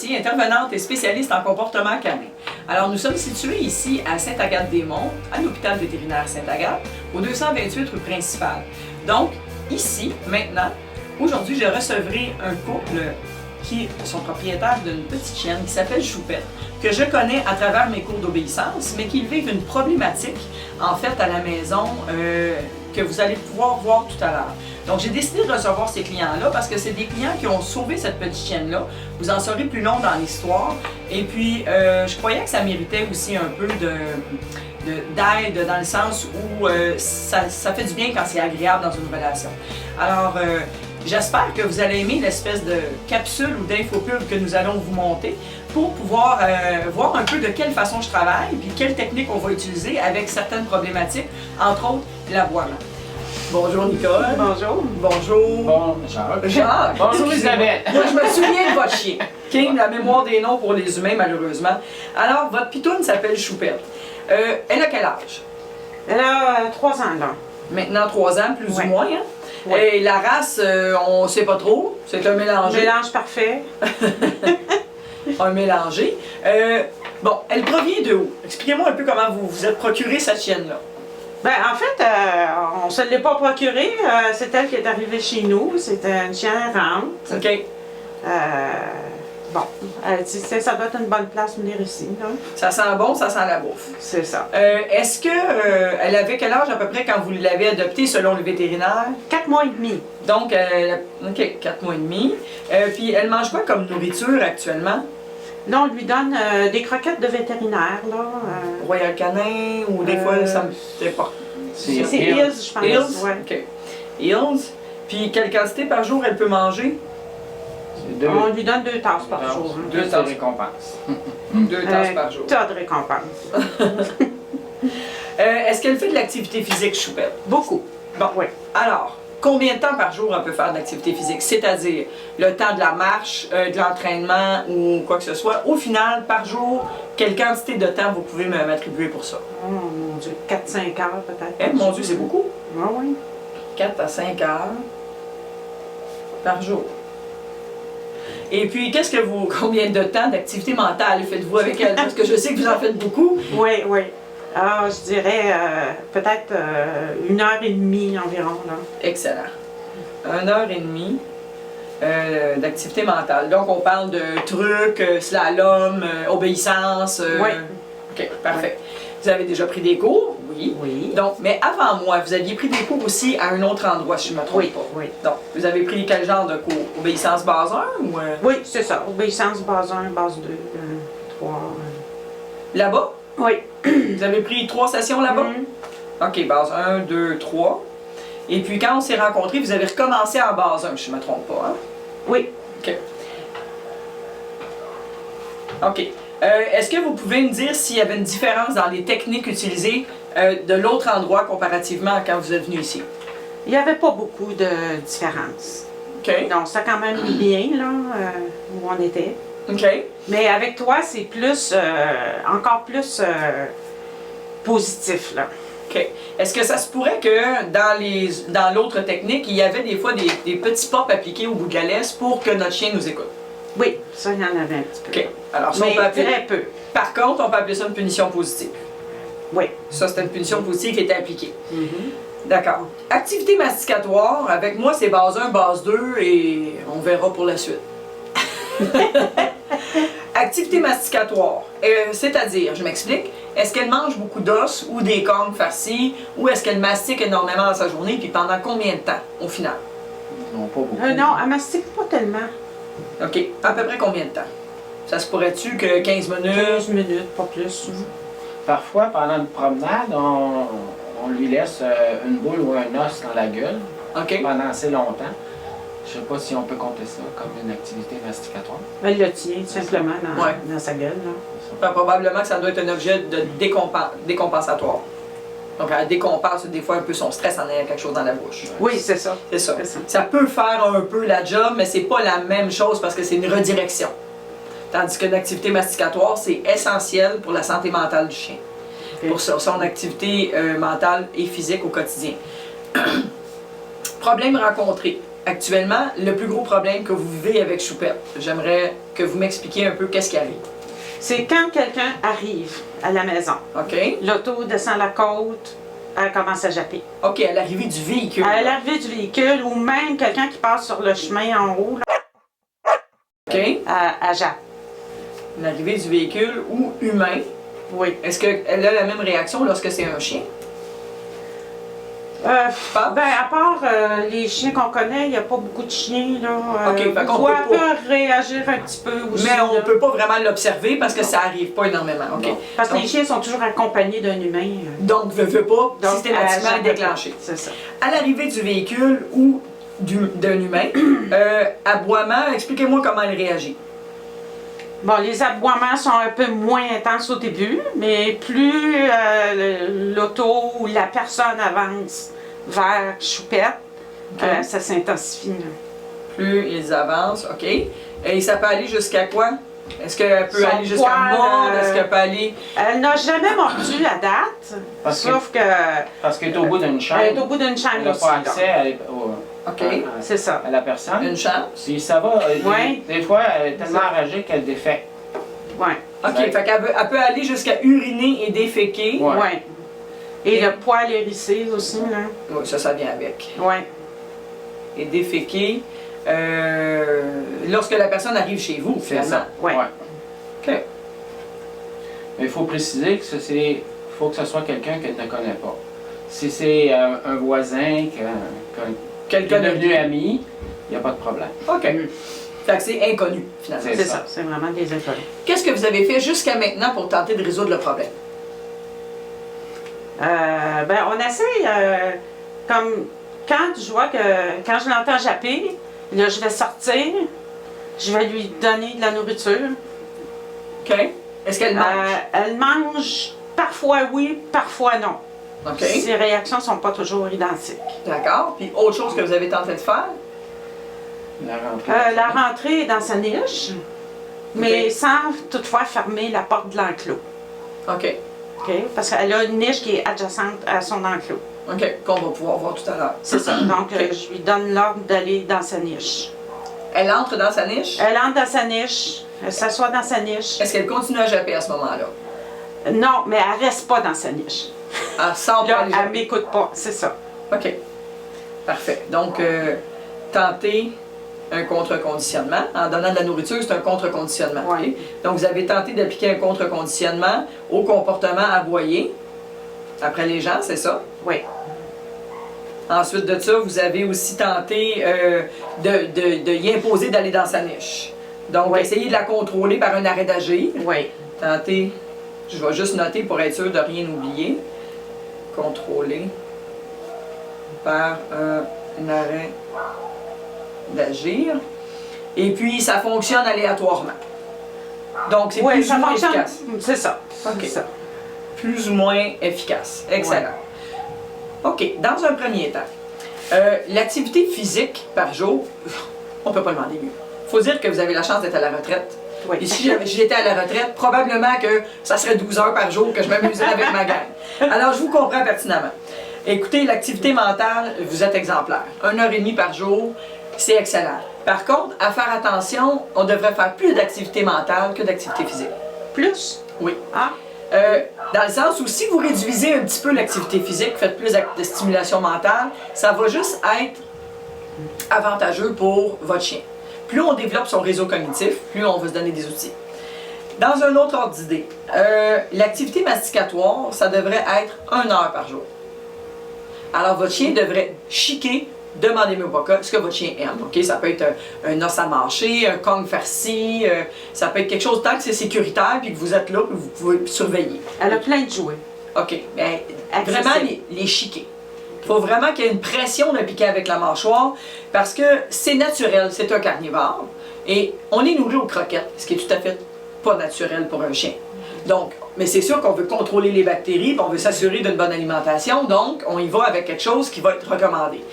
Gauthier, intervenante et spécialiste en comportement canin. Alors, nous sommes situés ici à Sainte-Agathe-des-Monts, à l'hôpital vétérinaire Sainte-Agathe, au 228 rue Principale. Donc, ici, maintenant, aujourd'hui, je recevrai un couple qui sont propriétaires d'une petite chienne qui s'appelle Choupette, que je connais à travers mes cours d'obéissance, mais qui vivent une problématique, en fait, à la maison, que vous allez pouvoir voir tout à l'heure. Donc, j'ai décidé de recevoir ces clients-là parce que c'est des clients qui ont sauvé cette petite chienne-là. Vous en saurez plus long dans l'histoire. Et puis, je croyais que ça méritait aussi un peu d'aide dans le sens où ça fait du bien quand c'est agréable dans une relation. Alors, j'espère que vous allez aimer l'espèce de capsule ou d'infopub que nous allons vous monter pour pouvoir voir un peu de quelle façon je travaille puis quelle technique on va utiliser avec certaines problématiques, entre autres l'aboiement. Bonjour Nicole. Bonjour. Bonjour. Bon, Jacques. Jacques. Bonjour Isabelle. Moi, je me souviens de votre chien. King, la mémoire des noms pour les humains, malheureusement. Alors, votre pitoune s'appelle Choupette. Elle a quel âge? Elle a 3 ans, là. Maintenant 3 ans, plus Ouais. ou moins. Hein? Ouais. Et la race, on ne sait pas trop. C'est un mélangé. Mélange parfait. Un mélangé. Bon, elle provient de où? Expliquez-moi un peu comment vous vous êtes procuré cette chienne-là. Ben, en fait, on ne se l'est pas procurée. C'est elle qui est arrivée chez nous. C'était une chienne errante. OK. Bon, ça doit être une bonne place de venir ici, là. Ça sent bon, ça sent la bouffe. C'est ça. Est-ce que elle avait quel âge à peu près quand vous l'avez adoptée selon le vétérinaire? 4 mois et demi. Donc, OK, 4 mois et demi. Puis, elle mange quoi comme nourriture actuellement? Là, on lui donne des croquettes de vétérinaire, là. Royal Canin ou des fois, ça me fait pas. C'est Hills, je pense. Hills? Ouais. OK. Hills. Puis, quelle quantité par jour elle peut manger? On lui donne 2 tasses par jour. Hein. 2 tasses de récompense. 2 tasses par jour. Tas de récompense. Est-ce qu'elle fait de l'activité physique, Choupette? Beaucoup. Bon. Oui. Alors, combien de temps par jour elle peut faire d'activité physique? C'est-à-dire le temps de la marche, de l'entraînement ou quoi que ce soit. Au final, par jour, quelle quantité de temps vous pouvez m'attribuer pour ça? Oh mon Dieu, 4-5 heures peut-être. Eh, mon Dieu, c'est beaucoup. Ah oui. 4 à 5 heures par jour. Et puis, combien de temps d'activité mentale faites-vous avec elle? Parce que je sais que vous en faites beaucoup. Oui, oui. Ah, je dirais peut-être 1h30 environ, là. Excellent. 1h30 d'activité mentale. Donc, on parle de trucs, slalom, obéissance. Oui. OK, parfait. Vous avez déjà pris des cours? Oui. Oui. Donc, mais avant moi, vous aviez pris des cours aussi à un autre endroit, si je ne me trompe Oui, pas. oui. Donc, vous avez pris quel genre de cours? Obéissance base 1 ou... Oui, c'est ça. Obéissance base 1, base 2, 3. Là-bas? Oui. Vous avez pris 3 sessions là-bas? Mhm. OK, base 1, 2, 3. Et puis, quand on s'est rencontrés, vous avez recommencé en base 1, si je ne me trompe pas, hein? Oui. OK. OK. Est-ce que vous pouvez me dire s'il y avait une différence dans les techniques utilisées de l'autre endroit comparativement à quand vous êtes venu ici? Il n'y avait pas beaucoup de différence. OK. Donc, ça a quand même mis bien, là, où on était. OK. Mais avec toi, c'est plus, encore plus positif, là. OK. Est-ce que ça se pourrait que dans l'autre technique, il y avait des fois des petits pops appliqués au bout de la laisse pour que notre chien nous écoute? Oui, ça, il y en avait un petit peu. OK. Alors, ça, Mais on peut appeler... très peu. Par contre, on peut appeler ça une punition positive. Oui. Ça, c'était une punition positive qui était appliquée. D'accord. Activité masticatoire, avec moi, c'est base 1, base 2 et on verra pour la suite. Activité masticatoire, c'est-à-dire, je m'explique, est-ce qu'elle mange beaucoup d'os ou des cornes farcies ou est-ce qu'elle mastique énormément dans sa journée puis pendant combien de temps au final? Non, pas beaucoup. Non, elle mastique pas tellement. OK. À peu près combien de temps? Ça se pourrait-tu que 15 minutes? 15 minutes, pas plus. Parfois, pendant une promenade, on lui laisse une boule ou un os dans la gueule OK. pendant assez longtemps. Je ne sais pas si on peut compter ça comme une activité masticatoire. Elle le tient simplement dans, Ouais. dans sa gueule, là. Probablement que ça doit être un objet de décompensatoire. Donc, elle décompense des fois un peu son stress en ayant quelque chose dans la bouche. Oui, c'est ça. C'est ça. C'est ça. Ça peut faire un peu la job, mais c'est pas la même chose parce que c'est une redirection. Tandis qu'une activité masticatoire, c'est essentiel pour la santé mentale du chien. Ok. Pour son activité mentale et physique au quotidien. Problème rencontré. actuellement, le plus gros problème que vous vivez avec Choupette? J'aimerais que vous m'expliquiez un peu qu'est-ce qui arrive. C'est quand quelqu'un arrive à la maison. OK? L'auto descend la côte, elle commence à japper. OK, à l'arrivée du véhicule. À l'arrivée du véhicule ou même quelqu'un qui passe sur le chemin en haut, là, OK? à jappe. L'arrivée du véhicule ou humain. Oui. Est-ce qu'elle a la même réaction lorsque c'est un chien? Pas? Ben, à part les chiens qu'on connaît, il n'y a pas beaucoup de chiens, là. OK, fait qu'on soit peut elle pas- peut réagir un petit peu aussi. Mais on là. ne peut pas vraiment l'observer parce que ça arrive pas énormément. OK? Non. Parce que Donc- les chiens sont toujours accompagnés d'un humain. Donc, veut pas Donc, systématiquement elle déclencher. C'est ça. À l'arrivée du véhicule ou d'un humain, aboiement, expliquez-moi comment elle réagit. Bon, les aboiements sont un peu moins intenses au début, mais plus l'auto ou la personne avance vers Choupette, OK. ça s'intensifie. là. Plus ils avancent, OK. Et ça peut aller jusqu'à quoi? Est-ce qu'elle peut Son aller jusqu'à poil, mordre? Est-ce qu'elle peut aller... Elle n'a jamais mordu à date, Parce que- sauf que Parce qu'elle est au bout d'une elle chaîne. est au bout d'une Elle chaîne n'a aussi. pas donc. accès OK. C'est ça. à la personne. Une chance? Si ça va, Ouais. des fois, elle est tellement enragée qu'elle défait. Ouais. OK, Ouais. fait elle peut aller jusqu'à uriner et déféquer. Ouais. Ouais. Et le poil hérissé aussi, là. Oui, ça vient avec. Ouais. Et déféquer lorsque la personne arrive chez vous, finalement. ça. Ouais. OK. Mais il faut préciser que faut que ce soit quelqu'un qu'elle ne connaît pas. Si c'est un voisin qui est Quelqu'un de devenu ami, il n'y a pas de problème. OK. Fait que c'est inconnu, finalement. C'est C'est ça. ça. C'est vraiment des inconnus. Qu'est-ce que vous avez fait jusqu'à maintenant pour tenter de résoudre le problème? Ben, on essaye, comme quand je vois que, quand je l'entends japper, là, je vais sortir, je vais lui donner de la nourriture. OK. Est-ce qu'elle mange? Elle mange parfois oui, parfois non. OK. Ses réactions ne sont pas toujours identiques. D'accord. Puis autre chose que vous avez tenté de faire? La rentrée. La rentrée est dans sa niche, mais Ok. sans toutefois fermer la porte de l'enclos. OK. OK? Parce qu'elle a une niche qui est adjacente à son enclos. OK. Qu'on va pouvoir voir tout à l'heure. C'est ça. Donc, Ok. je lui donne l'ordre d'aller dans sa niche. Elle entre dans sa niche. Elle entre dans sa niche, elle s'assoit dans sa niche. Est-ce qu'elle continue à japper à ce moment-là? Non, mais elle reste pas dans sa niche. Elle sort pour Là, aller elle japper. m'écoute pas, c'est ça. OK. Parfait. Donc, tenter un contre-conditionnement. En donnant de la nourriture, c'est un contre-conditionnement. Ouais. OK? Donc, vous avez tenté d'appliquer un contre-conditionnement au comportement aboyé. Après les gens, c'est ça? Oui. Ensuite de ça, vous avez aussi tenté de y imposer d'aller dans sa niche. Donc, Oui. essayez de la contrôler par un arrêt d'agir. Oui. Tentez, je vais juste noter pour être sûr de rien oublier. Contrôler par un arrêt d'agir. Et puis, ça fonctionne aléatoirement. Donc, c'est Oui, plus ça ou moins fonctionne. efficace. C'est ça. OK. C'est ça. Plus ou moins efficace. Excellent. OK. Dans un premier temps, l'activité physique par jour, on ne peut pas demander mieux. Il faut dire que vous avez la chance d'être à la retraite. Oui. Et si j'étais à la retraite, probablement que ça serait 12 heures par jour que je m'amuserais avec ma gang. Alors, je vous comprends pertinemment. Écoutez, l'activité mentale, vous êtes exemplaire. 1h30 par jour, c'est excellent. Par contre, à faire attention, on devrait faire plus d'activité mentale que d'activité physique. Plus? Oui. Ah, Dans le sens où si vous réduisez un petit peu l'activité physique, faites plus de stimulation mentale, ça va juste être avantageux pour votre chien. Plus on développe son réseau cognitif, plus on va se donner des outils. Dans un autre ordre d'idée, l'activité masticatoire, ça devrait être 1 heure par jour. Alors votre chien devrait chiquer, demandez-moi pas ce que votre chien aime. Okay? Ça peut être un os à mâcher, un kong farci, ça peut être quelque chose tant que c'est sécuritaire puis que vous êtes là et vous pouvez surveiller. elle a plein de jouets. OK. Ben, Accessible. vraiment les chiquer. Il faut vraiment qu'il y ait une pression de piquer avec la mâchoire parce que c'est naturel, c'est un carnivore et on est nourri aux croquettes, ce qui est tout à fait pas naturel pour un chien. Donc, mais c'est sûr qu'on veut contrôler les bactéries, puis on veut s'assurer d'une bonne alimentation, donc on y va avec quelque chose qui va être recommandé.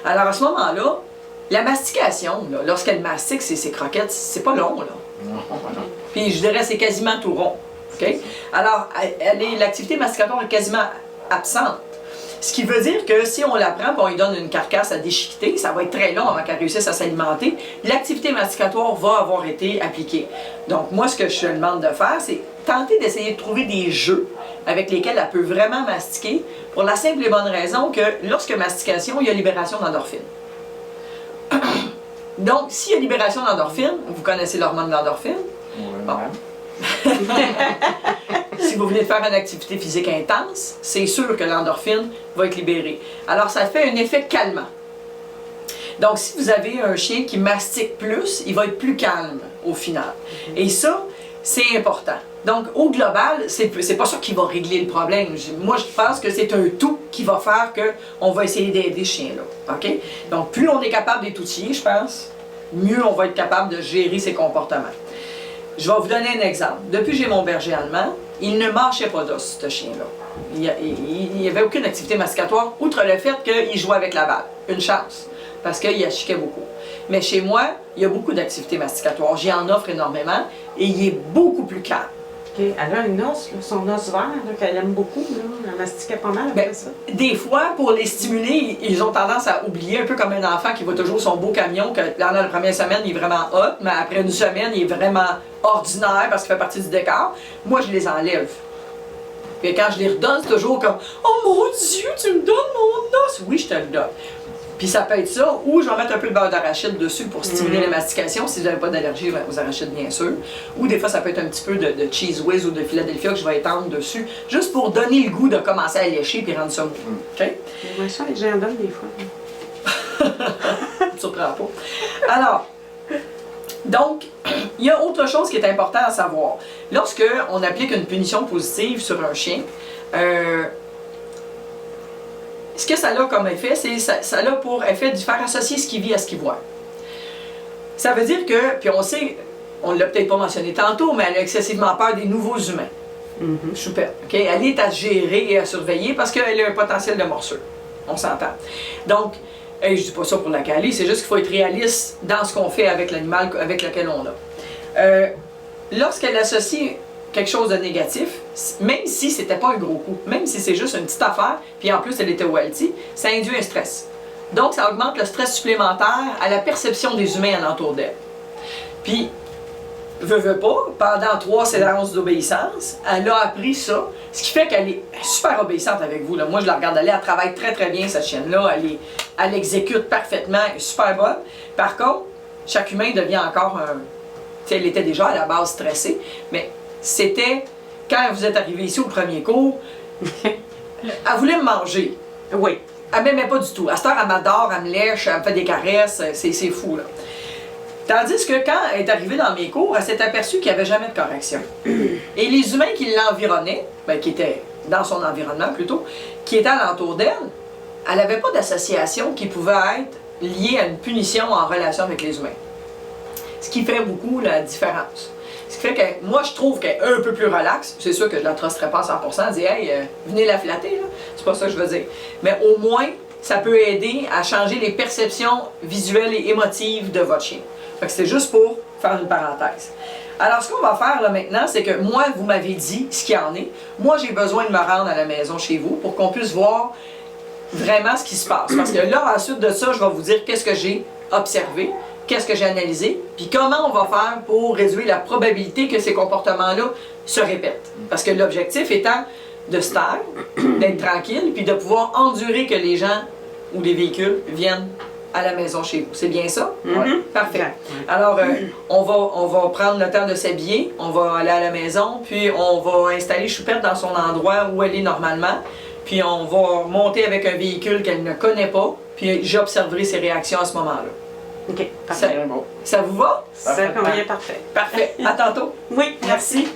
Alors à ce moment-là, la mastication, là, lorsqu'elle mastique ses croquettes, c'est pas long, là. Puis je dirais c'est quasiment tout rond. OK? Alors, l'activité masticatoire est quasiment absente. Ce qui veut dire que si on la prend et on lui donne une carcasse à déchiqueter, ça va être très long avant qu'elle réussisse à s'alimenter. L'activité masticatoire va avoir été appliquée. Donc moi, ce que je te demande de faire, c'est tenter d'essayer de trouver des jeux avec lesquels elle peut vraiment mastiquer, pour la simple et bonne raison que lorsque mastication, il y a libération d'endorphine. Donc, s'il y a libération d'endorphine, vous connaissez l'hormone de l'endorphine. Bon. Si vous voulez faire une activité physique intense, c'est sûr que l'endorphine va être libérée. Alors, ça fait un effet calmant. Donc, si vous avez un chien qui mastique plus, il va être plus calme au final. Et ça, c'est important. Donc, au global, c'est pas ça qui va régler le problème. Moi, je pense que c'est un tout qui va faire qu'on va essayer d'aider ce chien-là. OK? Donc, plus on est capable d'être outillé, je pense, mieux on va être capable de gérer ses comportements. Je vais vous donner un exemple. Depuis que j'ai mon berger allemand, il ne mâchait pas d'os, ce chien-là. Il n'y avait aucune activité masticatoire, outre le fait qu'il jouait avec la balle. Une chance, parce qu'il achiquait beaucoup. Mais chez moi, il y a beaucoup d'activités masticatoires. J'y en offre énormément et il est beaucoup plus calme. OK. Elle a un os, là, son os vert, qu'elle aime beaucoup. Là. Elle mastiquait pas mal après ça. Des fois, pour les stimuler, ils ont tendance à oublier, un peu comme un enfant qui voit toujours son beau camion, que dans la première semaine, il est vraiment hot, mais après une semaine, il est vraiment ordinaire parce qu'il fait partie du décor. Moi, je les enlève. Et quand je les redonne, c'est toujours comme « Oh mon Dieu, tu me donnes mon os! » Oui, je te le donne. Puis ça peut être ça, ou je vais mettre un peu de beurre d'arachide dessus pour stimuler la mastication, si vous n'avez pas d'allergie aux arachides, bien sûr. Ou des fois, ça peut être un petit peu de Cheese Whiz ou de Philadelphia que je vais étendre dessus, juste pour donner le goût de commencer à lécher puis rendre ça mou. OK? Moi, ça, j'en donne des fois. Ça me surprend pas. Alors, donc, il y a autre chose qui est important à savoir. Lorsque on applique une punition positive sur un chien, ce que ça a comme effet, c'est ça a pour effet de faire associer ce qu'il vit à ce qu'il voit. Ça veut dire que, puis on sait, on ne l'a peut-être pas mentionné tantôt, mais elle a excessivement peur des nouveaux humains. Choupette. Okay? Elle est à gérer et à surveiller parce qu'elle a un potentiel de morsure. On s'entend. Donc, je ne dis pas ça pour la caler, c'est juste qu'il faut être réaliste dans ce qu'on fait avec l'animal avec lequel on a. Lorsqu'elle associe quelque chose de négatif, même si c'était pas un gros coup, même si c'est juste une petite affaire, puis en plus elle était wealthy, ça induit un stress. Donc ça augmente le stress supplémentaire à la perception des humains alentour d'elle. Puis, veut pas, pendant 3 séances d'obéissance, elle a appris ça, ce qui fait qu'elle est super obéissante avec vous. Là. Moi je la regarde aller, elle travaille très très bien cette chienne-là, elle exécute parfaitement, elle est super bonne. Par contre, chaque humain devient encore un... T'sais, elle était déjà à la base stressée, mais c'était quand vous êtes arrivé ici au premier cours, elle voulait me manger. Oui. Elle m'aimait pas du tout. À cette heure, elle m'adore, elle me lèche, elle me fait des caresses, c'est fou là. Tandis que quand elle est arrivée dans mes cours, elle s'est aperçue qu'il n'y avait jamais de correction. Et les humains qui l'environnaient, ben, qui étaient dans son environnement plutôt, qui étaient alentour d'elle, elle n'avait pas d'association qui pouvait être liée à une punition en relation avec les humains. Ce qui fait beaucoup la différence. Ce qui fait que moi, je trouve qu'elle est un peu plus relaxe. C'est sûr que je ne la trusterai pas à 100%, dire « Hey, venez la flatter », là. C'est pas ça que je veux dire. Mais au moins, ça peut aider à changer les perceptions visuelles et émotives de votre chien. Fait que c'est juste pour faire une parenthèse. Alors, ce qu'on va faire là maintenant, c'est que moi, vous m'avez dit ce qu'il y en est. Moi, j'ai besoin de me rendre à la maison chez vous pour qu'on puisse voir vraiment ce qui se passe. Parce que là, ensuite de ça, je vais vous dire qu'est-ce que j'ai observé, qu'est-ce que j'ai analysé, puis comment on va faire pour réduire la probabilité que ces comportements-là se répètent. Parce que l'objectif étant de se taire, d'être tranquille, puis de pouvoir endurer que les gens ou les véhicules viennent à la maison chez vous. C'est bien ça? Mm-hmm. Parfait. Alors, on va prendre le temps de s'habiller, on va aller à la maison, puis on va installer Choupette dans son endroit où elle est normalement, puis on va monter avec un véhicule qu'elle ne connaît pas, puis j'observerai ses réactions à ce moment-là. OK, parfait. Ça vous va? Ça convient parfait. Parfait. À tantôt. Oui, merci.